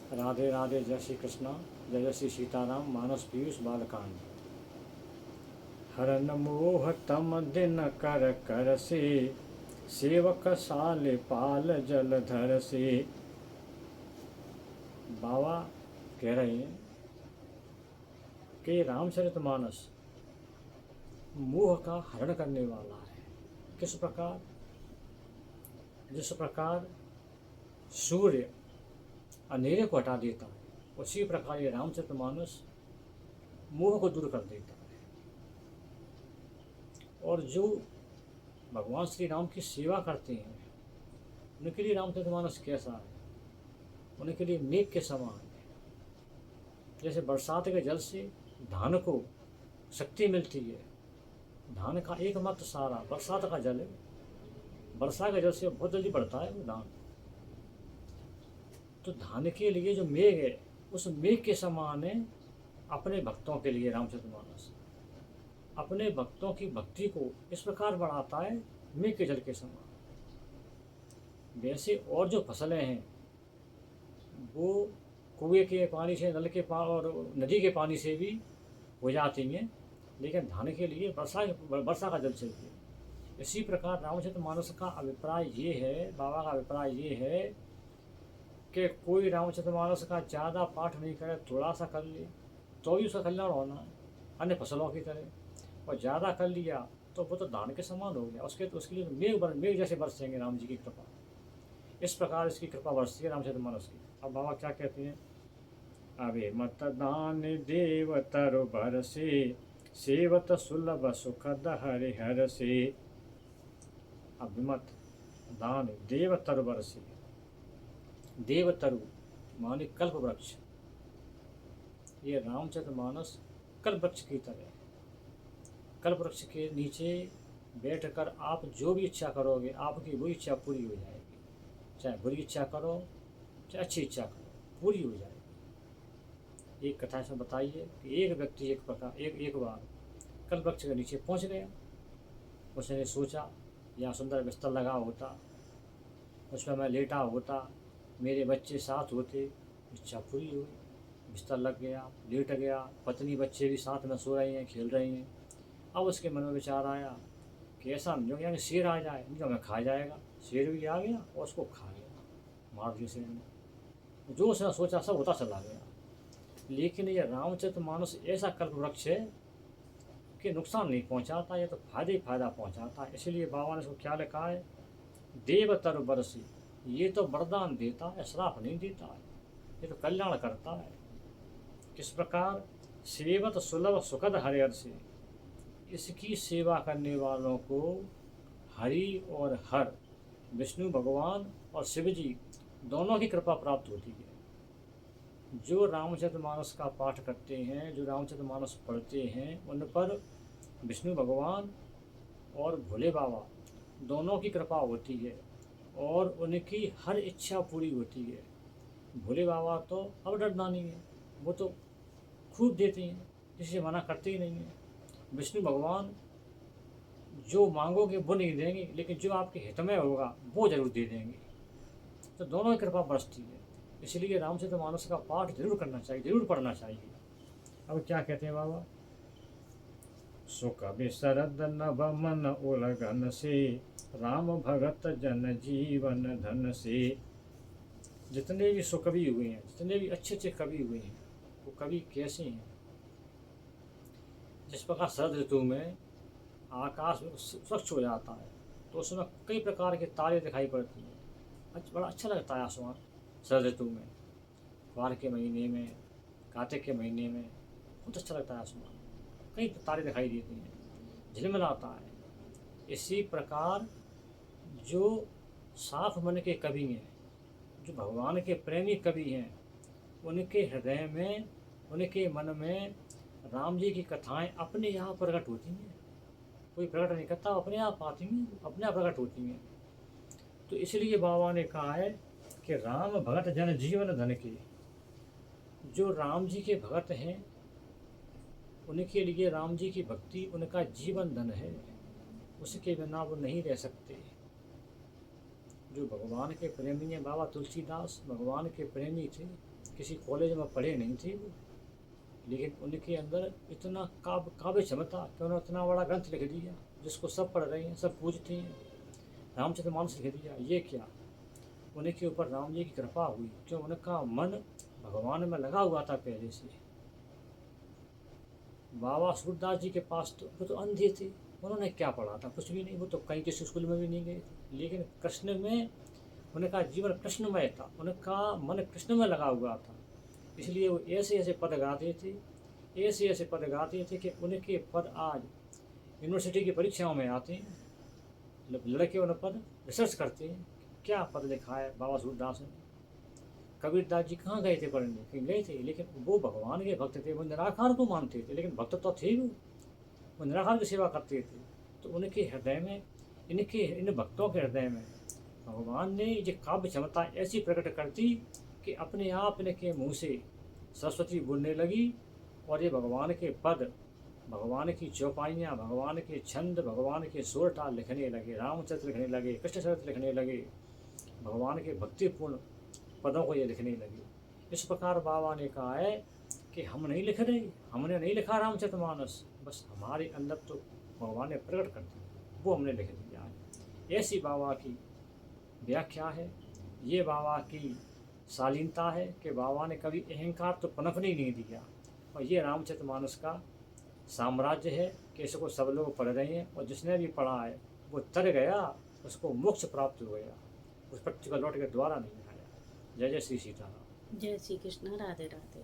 राधे राधे, जय श्री कृष्णा, जय जय श्री सीताराम। मानस पीयूष बालकांड। हरन मोह तम दिन कर कर से, सेवक साल पाल जलधर से। बाबा कह रहे हैं कि रामचरितमानस मोह का हरण करने वाला है। किस प्रकार? जिस प्रकार सूर्य अंधेरे को हटा देता है, उसी प्रकार ये रामचरितमानस मोह को दूर कर देता है। और जो भगवान श्री राम की सेवा करते हैं, उनके लिए रामचरितमानस कैसा है? उनके लिए मेघ के समान है। जैसे बरसात के जल से धान को शक्ति मिलती है, धान का एकमात्र सहारा बरसात का जल है। वर्षा के जल से बहुत जल्दी बढ़ता है वो धान। तो धान के लिए जो मेघ है, उस मेघ के समान है अपने भक्तों के लिए रामचरितमानस। अपने भक्तों की भक्ति को इस प्रकार बढ़ाता है मेघ के जल के समान। वैसे और जो फसलें हैं वो कुएं के पानी से, नल के पानी और नदी के पानी से भी हो जाती हैं, लेकिन धान के लिए वर्षा का जल चाहिए। इसी प्रकार रामचरितमानस का अभिप्राय ये है, बाबा का अभिप्राय ये है कि कोई रामचरितमानस का ज़्यादा पाठ नहीं करे, थोड़ा सा कर ले तो भी उसका कल्याण होना है, अन्य फसलों की तरह। और ज़्यादा कर लिया तो वो तो धान के समान हो गया, उसके लिए मेघ जैसे बरसेंगे राम जी की कृपा। इस प्रकार इसकी कृपा बरसती है रामचरितमानस की। अब बाबा क्या कहते हैं? अबे मत दान देव तरु बरसे, सेवत सुलभ सुखद हरिहर से। अभिमत दान देव तरु बरसे। देव तरु माने कल्प वृक्ष। ये रामचरितमानस कल्प वृक्ष की तरह है। कल्प वृक्ष के नीचे बैठकर आप जो भी इच्छा करोगे, आपकी वो इच्छा पूरी हो जाएगी। चाहे बुरी इच्छा करो, चाहे अच्छी इच्छा करो, पूरी हो जाएगी। एक कथा से बताइए कि एक व्यक्ति एक बार कल्प वृक्ष के नीचे पहुंच गया। उसने सोचा यहाँ सुंदर बिस्तर लगा होता, उसमें मैं लेटा होता, मेरे बच्चे साथ होते। इच्छा पूरी हुई, बिस्तर लग गया, लेट गया, पत्नी बच्चे भी साथ में सो रहे हैं, खेल रहे हैं। अब उसके मन में विचार आया कि ऐसा नहीं हो यानी शेर आ जाए, नहीं तो हमें खा जाएगा। शेर भी आ गया और उसको खा गया, मार दिया शेर ने। जो उसने सोचा सब होता चला गया। लेकिन ये रामचरितमानस ऐसा कल्प वृक्ष है कि नुकसान नहीं पहुंचाता, ये तो फायदे ही फायदा पहुंचाता है। इसलिए बाबा ने इसको क्या लिखा है? देव तरु बरसी। ये तो वरदान देता है, श्राप नहीं देता है, ये तो कल्याण करता है। किस प्रकार? सेवत सुलभ सुखद हरिहर से। इसकी सेवा करने वालों को हरि और हर, विष्णु भगवान और शिव जी दोनों की कृपा प्राप्त होती है। जो रामचरितमानस का पाठ करते हैं, जो रामचरितमानस पढ़ते हैं, उन पर विष्णु भगवान और भोले बाबा दोनों की कृपा होती है और उनकी हर इच्छा पूरी होती है। भोले बाबा तो अब डरदानी है, वो तो खूब देते हैं, किसी से मना करते ही नहीं हैं। विष्णु भगवान जो मांगोगे वो नहीं देंगे, लेकिन जो आपके हित में होगा वो जरूर दे देंगे। तो दोनों की कृपा बरसती है। इसलिए रामचरितमानस का पाठ जरूर करना चाहिए, जरूर पढ़ना चाहिए। अब क्या कहते हैं बाबा? सुख विशरद नभ मन उलगन से, राम भगत जन जीवन धन से। जितने भी सुकवि हुए हैं, जितने भी अच्छे अच्छे कवि हुए हैं, वो कवि कैसे हैं? जिस प्रकार शरद ऋतु में आकाश स्वच्छ हो जाता है तो उसमें कई प्रकार के तारे दिखाई पड़ती हैं। बड़ा अच्छा लगता है आसमान शरद ऋतु में। ग्वार के महीने में, कार्तिक के महीने में बहुत अच्छा लगता है आसमान, कई तारे दिखाई देती हैं, झिलमिलाता है। इसी प्रकार जो साफ मन के कवि हैं, जो भगवान के प्रेमी कवि हैं, उनके हृदय में, उनके मन में राम जी की कथाएं अपने यहाँ प्रकट होती हैं। कोई प्रकट नहीं करता, अपने आप आती हैं, अपने आप प्रकट होती हैं। तो इसलिए बाबा ने कहा है कि राम भगत जन जीवन धन के। जो राम जी के भगत हैं, उनके लिए राम जी की भक्ति उनका जीवन धन है, उसके बिना वो नहीं रह सकते। जो भगवान के प्रेमी हैं, बाबा तुलसीदास भगवान के प्रेमी थे, किसी कॉलेज में पढ़े नहीं थे वो, लेकिन उनके अंदर इतना काव्य क्षमता कि उन्होंने इतना बड़ा ग्रंथ लिख दिया जिसको सब पढ़ रहे हैं, सब पूजते हैं। रामचरितमानस लिख दिया। ये क्या, उनके ऊपर राम जी की कृपा हुई, क्यों उनका मन भगवान में लगा हुआ था पहले से। बाबा सूरदास जी के पास तो वो तो अंधे थे, उन्होंने क्या पढ़ा था, कुछ भी नहीं, वो तो कहीं किसी स्कूल में भी नहीं गए थे, लेकिन कृष्ण में उनका जीवन कृष्णमय था, उनका मन कृष्ण में लगा हुआ था, इसलिए वो ऐसे ऐसे पद गाते थे, ऐसे ऐसे पद गाते थे कि उनके पद आज यूनिवर्सिटी की परीक्षाओं में आते हैं। लड़के उन पर रिसर्च करते हैं, क्या पद लिखा है बाबा सूरदास ने। कबीरदास जी कहाँ गए थे पढ़ने, कहीं गए थे, लेकिन वो भगवान के भक्त थे, वो निराकार को मानते थे, लेकिन भक्त तो थे वो निराकार की सेवा करते थे। तो उनके हृदय में, इन भक्तों के हृदय में भगवान ने ये काव्य क्षमता ऐसी प्रकट कर दी कि अपने आप इनके मुँह से सरस्वती बोलने लगी, और ये भगवान के पद, भगवान की चौपाइयाँ, भगवान के छंद, भगवान के सोर ताल लिखने लगे, रामचरित्र लिखने लगे, कृष्ण चरित्र लिखने लगे, भगवान के भक्तिपूर्ण पदों को ये लिखने लगे। इस प्रकार बाबा ने कहा है कि हम नहीं लिख रहे, हमने नहीं लिखा रामचरितमानस, बस हमारे अंदर तो भगवान ने प्रकट कर दिया, वो हमने लिख दिया है। ऐसी बाबा की व्याख्या है, ये बाबा की शालीनता है कि बाबा ने कभी अहंकार तो पनपने ही नहीं दिया। और ये रामचरितमानस का साम्राज्य है कि इसको सब लोग पढ़ रहे हैं, और जिसने भी पढ़ा है वो तर गया, उसको मोक्ष प्राप्त हो गया, उस पृथ्वी का लौट के द्वारा नहीं आया। जय जय श्री सीताराम। जय श्री कृष्ण। राधे राधे।